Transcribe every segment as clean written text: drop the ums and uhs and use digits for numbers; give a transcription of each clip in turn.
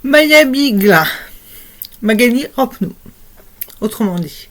Magali Rapneau, autrement dit.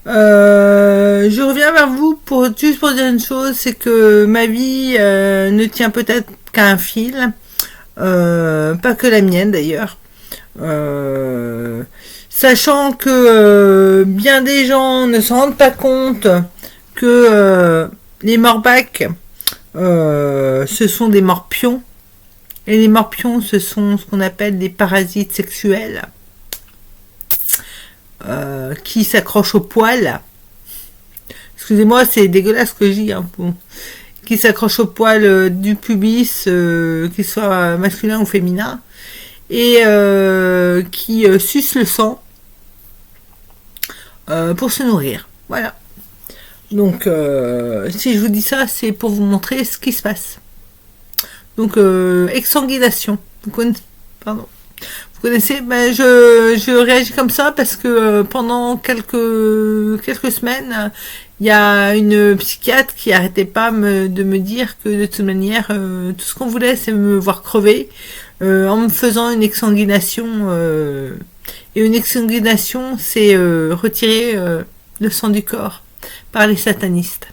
Je reviens vers vous juste pour dire une chose, c'est que ma vie ne tient peut-être qu'à un fil, pas que la mienne d'ailleurs. Sachant que bien des gens ne se rendent pas compte que les morbacs, ce sont des morpions. Et les morpions, ce sont ce qu'on appelle des parasites sexuels qui s'accrochent au poil. Excusez-moi, c'est dégueulasse ce que je dis. Hein, bon. Qui s'accrochent au poil du pubis, qu'il soit masculin ou féminin, et qui sucent le sang pour se nourrir. Voilà. Donc, si je vous dis ça, c'est pour vous montrer ce qui se passe. Donc, exsanguination. Vous connaissez, ben, je réagis comme ça parce que pendant quelques semaines, il y a une psychiatre qui arrêtait pas de me dire que de toute manière, tout ce qu'on voulait, c'est me voir crever en me faisant une exsanguination. Et une exsanguination, c'est retirer le sang du corps par les satanistes.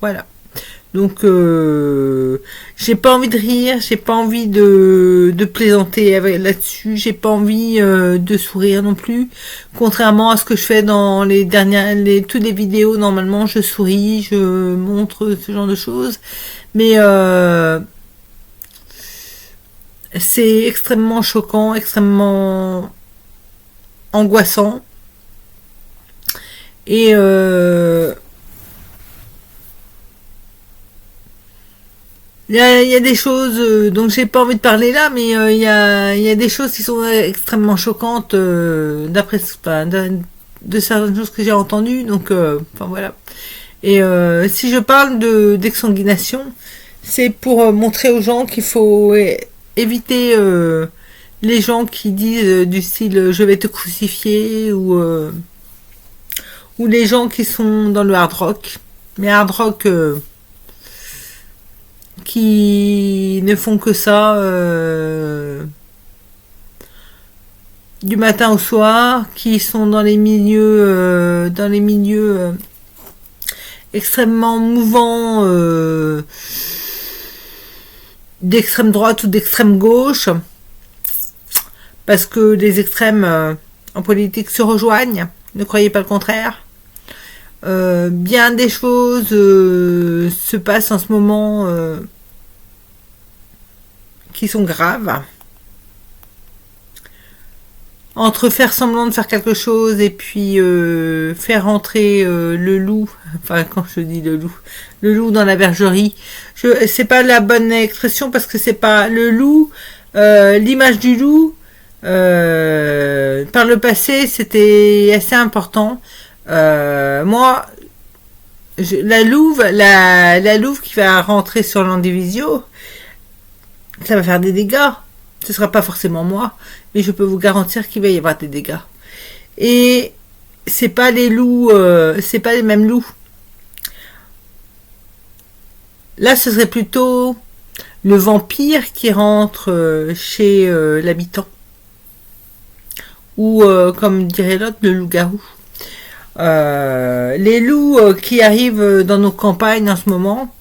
Voilà. Donc, j'ai pas envie de rire, j'ai pas envie de plaisanter là-dessus, j'ai pas envie de sourire non plus. Contrairement à ce que je fais dans toutes les vidéos, normalement, je souris, je montre ce genre de choses. Mais c'est extrêmement choquant, extrêmement angoissant. Et il y a des choses dont j'ai pas envie de parler là, mais il y a des choses qui sont extrêmement choquantes d'après de certaines choses que j'ai entendues. Donc, enfin voilà. Et si je parle d'exsanguination, c'est pour montrer aux gens qu'il faut éviter les gens qui disent du style je vais te crucifier ou les gens qui sont dans le hard rock. Mais hard rock qui ne font que ça du matin au soir, qui sont dans les milieux extrêmement mouvants d'extrême droite ou d'extrême gauche, parce que les extrêmes en politique se rejoignent, ne croyez pas le contraire. Bien des choses se passent en ce moment qui sont graves. Entre faire semblant de faire quelque chose et puis faire rentrer le loup, enfin quand je dis le loup dans la bergerie, c'est pas la bonne expression parce que c'est pas le loup, l'image du loup, par le passé c'était assez important. Moi, la louve qui va rentrer sur l'Andivisio, ça va faire des dégâts. Ce sera pas forcément moi, mais je peux vous garantir qu'il va y avoir des dégâts. Et c'est pas les loups, c'est pas les mêmes loups. Là, ce serait plutôt le vampire qui rentre chez l'habitant, ou comme dirait l'autre, le loup-garou. Les loups qui arrivent dans nos campagnes en ce moment,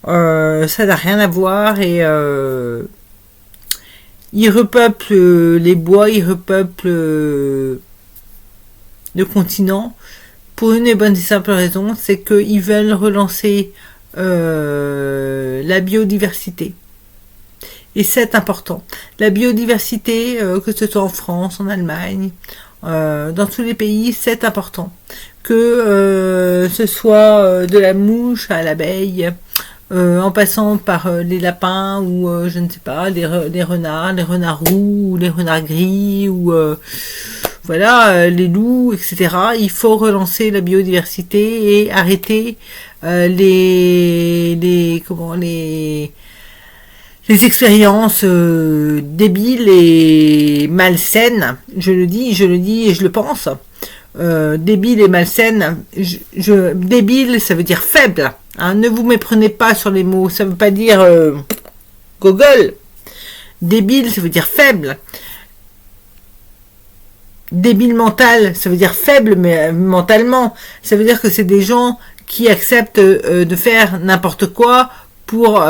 ça n'a rien à voir et ils repeuplent les bois, ils repeuplent le continent pour une bonne et simple raison, c'est qu'ils veulent relancer la biodiversité. Et c'est important. La biodiversité, que ce soit en France, en Allemagne, dans tous les pays, c'est important. Que ce soit de la mouche à l'abeille, en passant par les lapins ou je ne sais pas, les renards roux, ou les renards gris ou voilà, les loups, etc. Il faut relancer la biodiversité et arrêter les expériences débiles et malsaines. Je le dis et je le pense. Débile et malsaine. Débile, ça veut dire faible. Hein, ne vous méprenez pas sur les mots. Ça veut pas dire gogol. Débile, ça veut dire faible. débile mental, ça veut dire faible mais mentalement. Ça veut dire que c'est des gens qui acceptent de faire n'importe quoi pour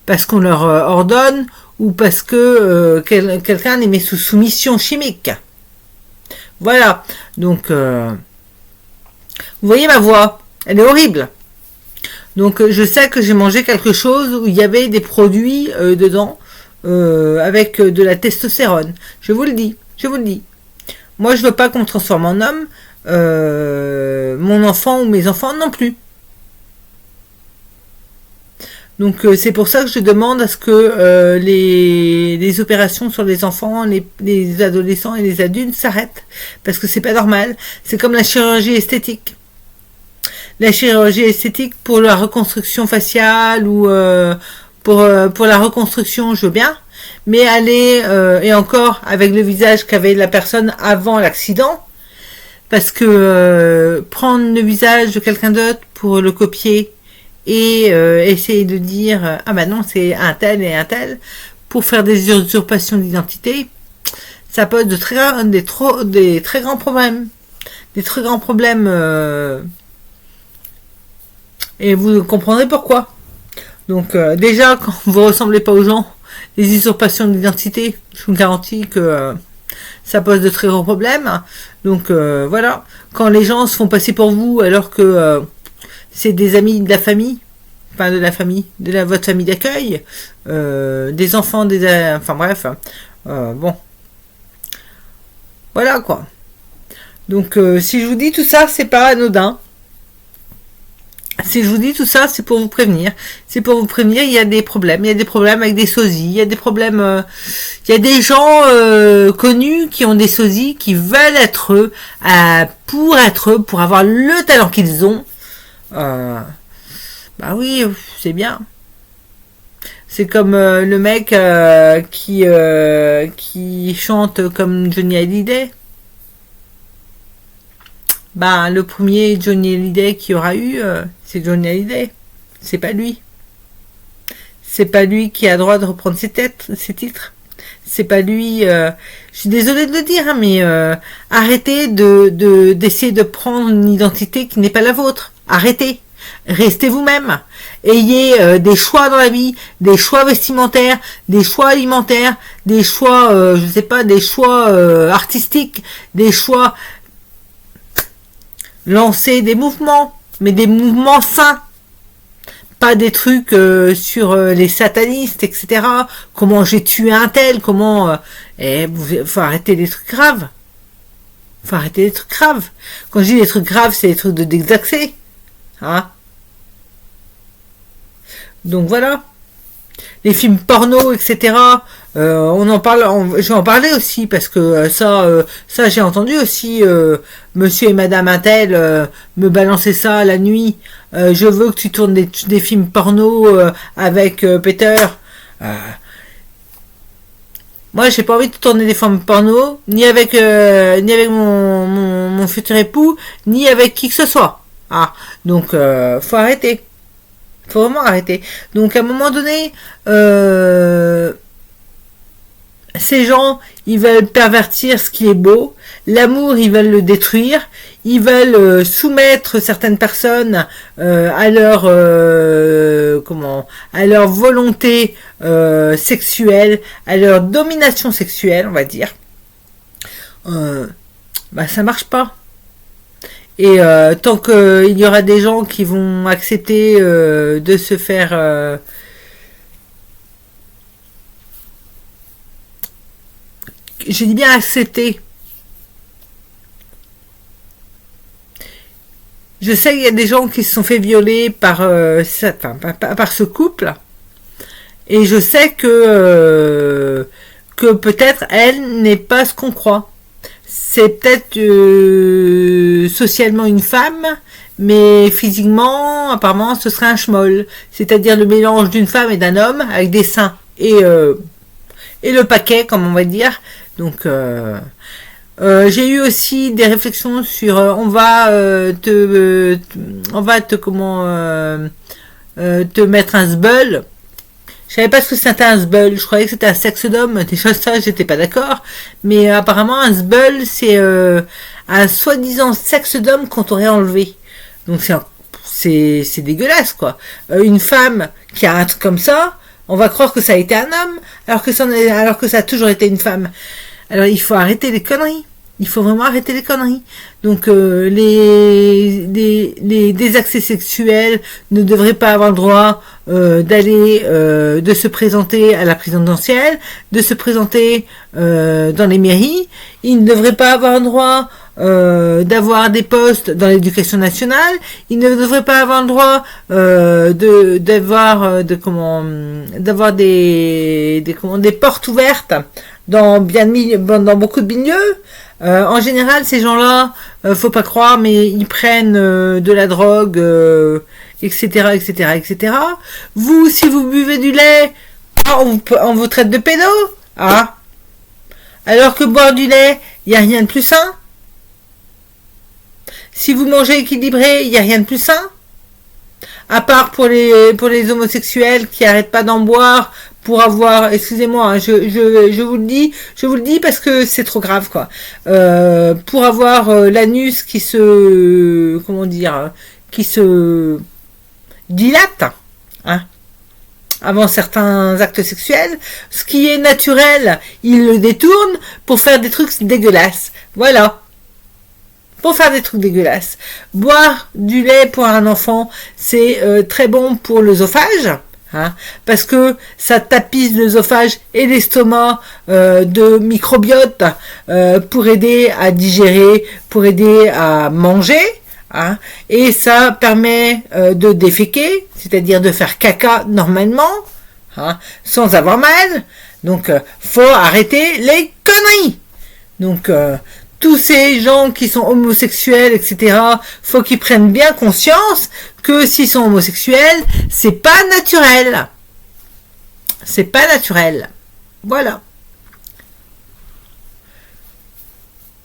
parce qu'on leur ordonne ou parce que quelqu'un les met sous soumission chimique. Voilà. Donc vous voyez ma voix, elle est horrible. Donc je sais que j'ai mangé quelque chose où il y avait des produits dedans avec de la testostérone. Je vous le dis. Moi je veux pas qu'on me transforme en homme, mon enfant ou mes enfants non plus. Donc c'est pour ça que je demande à ce que les opérations sur les enfants, les adolescents et les adultes s'arrêtent. Parce que c'est pas normal. C'est comme la chirurgie esthétique. La chirurgie esthétique pour la reconstruction faciale ou pour la reconstruction, je veux bien. Mais aller, et encore avec le visage qu'avait la personne avant l'accident, parce que prendre le visage de quelqu'un d'autre pour le copier et essayer de dire ah bah non c'est un tel et un tel pour faire des usurpations d'identité, ça pose des très grands problèmes, et vous comprendrez pourquoi. Donc déjà quand vous ressemblez pas aux gens, les usurpations d'identité, je vous garantis que ça pose de très gros problèmes. Donc voilà, quand les gens se font passer pour vous alors que c'est des amis de la famille, enfin de la famille, votre famille d'accueil, des enfants, enfin bref, bon, voilà quoi. Donc si je vous dis tout ça, c'est pas anodin. Si je vous dis tout ça, c'est pour vous prévenir. C'est pour vous prévenir, il y a des problèmes. Il y a des problèmes avec des sosies. Il y a des problèmes... il y a des gens connus qui ont des sosies, qui veulent être eux, pour avoir le talent qu'ils ont. Bah oui, c'est bien. C'est comme le mec qui chante comme Johnny Hallyday. Bah, le premier Johnny Hallyday qu'il y aura eu, c'est Johnny Hallyday. C'est pas lui. C'est pas lui qui a droit de reprendre ses titres. C'est pas lui. Je suis désolée de le dire, hein, mais arrêtez d'essayer de prendre une identité qui n'est pas la vôtre. Arrêtez. Restez vous-même. Ayez des choix dans la vie, des choix vestimentaires, des choix alimentaires, des choix, je sais pas, des choix artistiques, des choix. Lancer des mouvements, mais des mouvements sains. Pas des trucs sur les satanistes, etc. Comment j'ai tué un tel, comment... faut arrêter des trucs graves. Quand je dis des trucs graves, c'est des trucs de désaxés. Hein. Donc voilà. Les films porno, etc. On en parle, je vais en parler aussi parce que ça j'ai entendu aussi monsieur et madame Intel me balancer ça la nuit. Je veux que tu tournes des films porno avec Peter. Moi j'ai pas envie de tourner des films porno ni avec mon futur époux ni avec qui que ce soit. Ah donc faut arrêter. Faut vraiment arrêter. Donc à un moment donné, ces gens, ils veulent pervertir ce qui est beau. L'amour, ils veulent le détruire. Ils veulent soumettre certaines personnes à leur volonté sexuelle, à leur domination sexuelle, on va dire. Bah ça marche pas. Et tant qu'il y aura des gens qui vont accepter de se faire je dis bien accepter. Je sais qu'il y a des gens qui se sont fait violer par ce couple. Et je sais que peut-être elle n'est pas ce qu'on croit. C'est peut-être socialement une femme, mais physiquement, apparemment, ce serait un schmoll. C'est-à-dire le mélange d'une femme et d'un homme avec des seins et le paquet, comme on va dire. Donc, j'ai eu aussi des réflexions sur on va te mettre un sbeul. Je savais pas ce que c'était un sbeul. Je croyais que c'était un sexe d'homme. Déjà ça, j'étais pas d'accord. Mais apparemment, un sbeul, c'est un soi-disant sexe d'homme qu'on t'aurait enlevé. Donc c'est dégueulasse, quoi. Une femme qui a un truc comme ça, on va croire que ça a été un homme, alors que ça a toujours été une femme. Alors il faut arrêter les conneries. Il faut vraiment arrêter les conneries. Donc les accès sexuels ne devraient pas avoir le droit de se présenter à la présidentielle, de se présenter dans les mairies. Ils ne devraient pas avoir le droit d'avoir des postes dans l'éducation nationale. Ils ne devraient pas avoir le droit d'avoir des portes ouvertes dans beaucoup de milieux. En général, ces gens-là, faut pas croire, mais ils prennent de la drogue, etc., etc., etc. Vous, si vous buvez du lait, on vous traite de pédo, ah. Alors que boire du lait, il y a rien de plus sain. Si vous mangez équilibré, il y a rien de plus sain. À part pour les homosexuels qui arrêtent pas d'en boire pour avoir, excusez-moi, hein, je vous le dis parce que c'est trop grave, quoi. Pour avoir l'anus qui se dilate, hein, avant certains actes sexuels, ce qui est naturel, ils le détournent pour faire des trucs dégueulasses. Voilà. Pour faire des trucs dégueulasses. Boire du lait pour un enfant, c'est très bon pour l'œsophage, hein, parce que ça tapisse l'œsophage et l'estomac de microbiote pour aider à digérer, pour aider à manger, hein, et ça permet de déféquer, c'est-à-dire de faire caca normalement, hein, sans avoir mal. Donc, faut arrêter les conneries. Donc, tous ces gens qui sont homosexuels, etc., faut qu'ils prennent bien conscience que s'ils sont homosexuels, c'est pas naturel. C'est pas naturel. Voilà.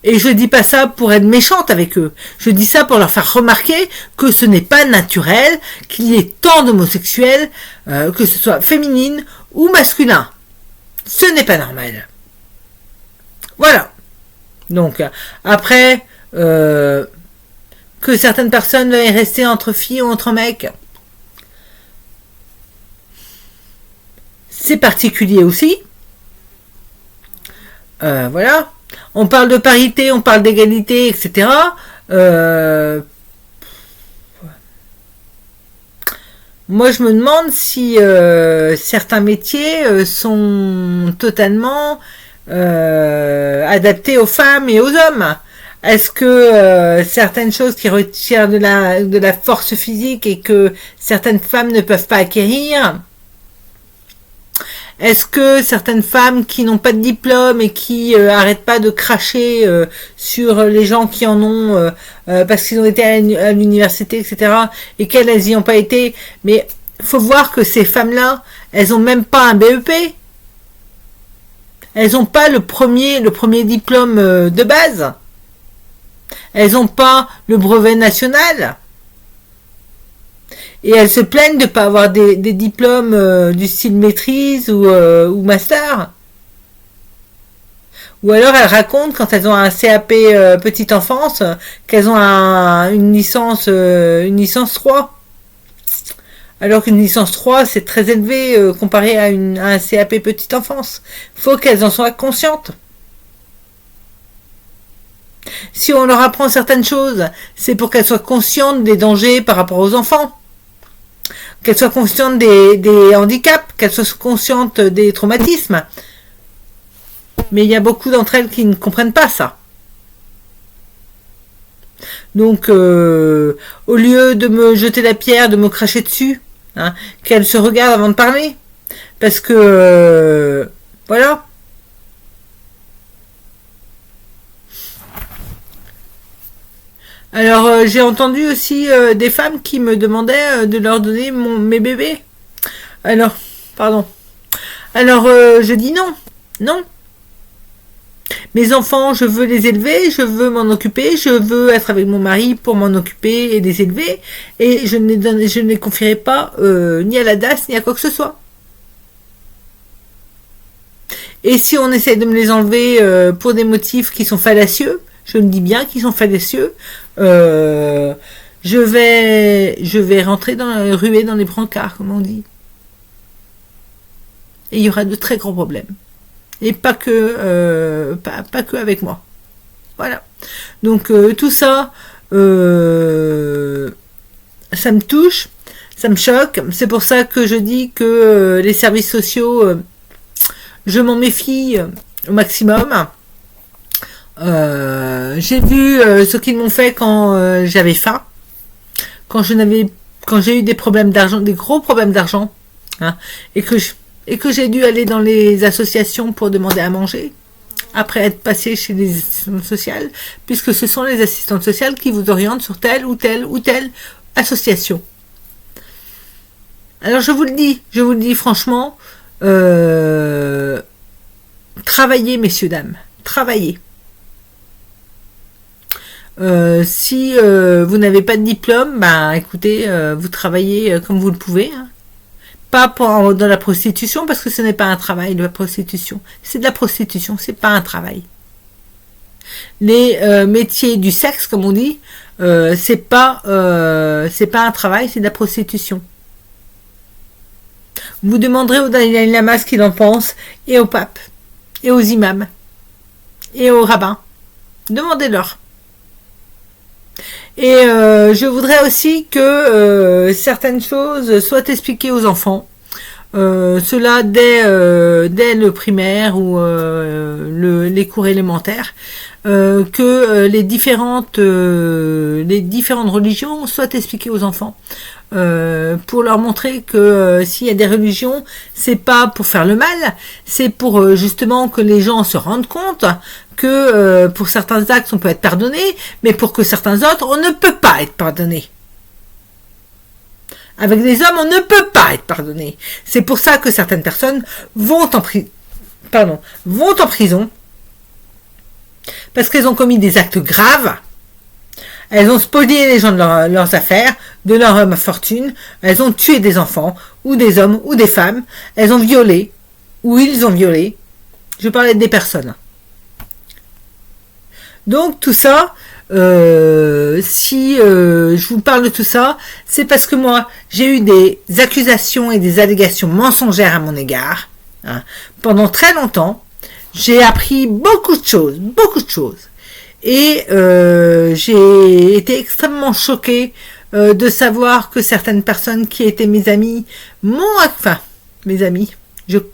Et je dis pas ça pour être méchante avec eux. Je dis ça pour leur faire remarquer que ce n'est pas naturel qu'il y ait tant d'homosexuels, que ce soit féminine ou masculin. Ce n'est pas normal. Voilà. Donc, après, que certaines personnes veuillent rester entre filles ou entre mecs, c'est particulier aussi. Voilà. On parle de parité, on parle d'égalité, etc. Moi, je me demande si certains métiers sont totalement adapté aux femmes et aux hommes. Est-ce que certaines choses qui retirent de la force physique et que certaines femmes ne peuvent pas acquérir, est-ce que certaines femmes qui n'ont pas de diplôme et qui arrêtent pas de cracher sur les gens qui en ont parce qu'ils ont été à l'université, etc., et qu'elles y ont pas été, mais faut voir que ces femmes-là, elles ont même pas un BEP. Elles n'ont pas le premier diplôme de base. Elles n'ont pas le brevet national. Et elles se plaignent de ne pas avoir des diplômes du style maîtrise ou master. Ou alors elles racontent quand elles ont un CAP petite enfance qu'elles ont une licence 3. Alors qu'une licence 3, c'est très élevé comparé à un CAP petite enfance. Faut qu'elles en soient conscientes. Si on leur apprend certaines choses, c'est pour qu'elles soient conscientes des dangers par rapport aux enfants. Qu'elles soient conscientes des handicaps, qu'elles soient conscientes des traumatismes. Mais il y a beaucoup d'entre elles qui ne comprennent pas ça. Donc, au lieu de me jeter la pierre, de me cracher dessus, hein, qu'elle se regarde avant de parler, parce que voilà. Alors j'ai entendu aussi des femmes qui me demandaient de leur donner mes bébés. Alors je dis non. Mes enfants, je veux les élever, je veux m'en occuper, je veux être avec mon mari pour m'en occuper et les élever, et je ne les confierai pas ni à la DAS ni à quoi que ce soit. Et si on essaie de me les enlever pour des motifs qui sont fallacieux, je me dis bien qu'ils sont fallacieux, je vais rentrer ruer dans les brancards, comme on dit. Et il y aura de très gros problèmes. Et pas que avec moi. Voilà. Donc tout ça, ça me touche, ça me choque. C'est pour ça que je dis que les services sociaux, je m'en méfie au maximum. J'ai vu ce qu'ils m'ont fait quand j'avais faim, quand j'ai eu des problèmes d'argent, des gros problèmes d'argent, hein, et que j'ai dû aller dans les associations pour demander à manger, après être passé chez les assistantes sociales, puisque ce sont les assistantes sociales qui vous orientent sur telle ou telle ou telle association. Alors je vous le dis franchement, travaillez messieurs, dames, travaillez. Si vous n'avez pas de diplôme, bah écoutez, vous travaillez comme vous le pouvez, hein. Pas dans la prostitution, parce que ce n'est pas un travail, la prostitution. C'est de la prostitution, c'est pas un travail. Les métiers du sexe, comme on dit, c'est pas un travail, c'est de la prostitution. Vous demanderez au Dalai Lama ce qu'il en pense, et au pape, et aux imams, et aux rabbins. Demandez-leur. Et je voudrais aussi que certaines choses soient expliquées aux enfants. Cela dès le primaire ou les cours élémentaires, que les différentes religions soient expliquées aux enfants. Pour leur montrer que s'il y a des religions, c'est pas pour faire le mal, c'est pour justement que les gens se rendent compte que pour certains actes on peut être pardonné, mais pour que certains autres on ne peut pas être pardonné. Avec des hommes on ne peut pas être pardonné. C'est pour ça que certaines personnes vont en prison parce qu'elles ont commis des actes graves. Elles ont spolié les gens de leurs affaires, de leur fortune. Elles ont tué des enfants, ou des hommes, ou des femmes. Elles ont violé, ou ils ont violé. Je parlais des personnes. Donc tout ça, si je vous parle de tout ça, c'est parce que moi, j'ai eu des accusations et des allégations mensongères à mon égard. Hein. Pendant très longtemps, j'ai appris beaucoup de choses. Et j'ai été extrêmement choquée de savoir que certaines personnes qui étaient mes amis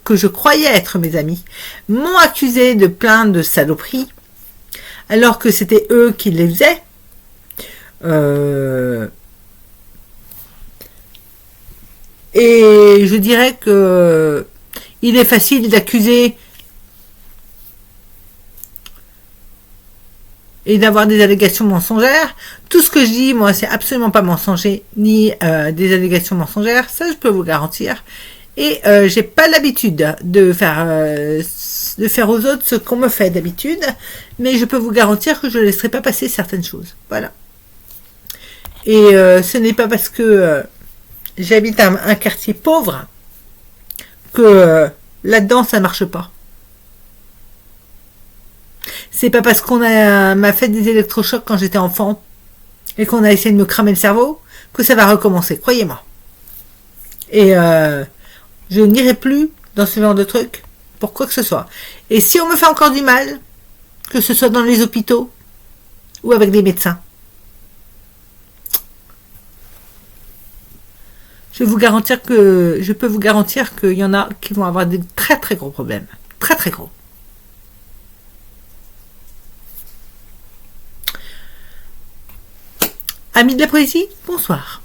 que je croyais être mes amis, m'ont accusé de plein de saloperies, alors que c'était eux qui les faisaient. Et je dirais que il est facile d'accuser et d'avoir des allégations mensongères. Tout ce que je dis, moi, c'est absolument pas mensonger, ni des allégations mensongères, ça je peux vous garantir. Et j'ai pas l'habitude de faire aux autres ce qu'on me fait d'habitude, mais je peux vous garantir que je ne laisserai pas passer certaines choses. Voilà. Et ce n'est pas parce que j'habite un quartier pauvre que là-dedans ça marche pas. C'est pas parce qu'on m'a fait des électrochocs quand j'étais enfant et qu'on a essayé de me cramer le cerveau que ça va recommencer, croyez-moi. Et je n'irai plus dans ce genre de truc pour quoi que ce soit. Et si on me fait encore du mal, que ce soit dans les hôpitaux ou avec des médecins, je peux vous garantir qu'il y en a qui vont avoir des très très gros problèmes. Très très gros. Amis de la poésie, bonsoir.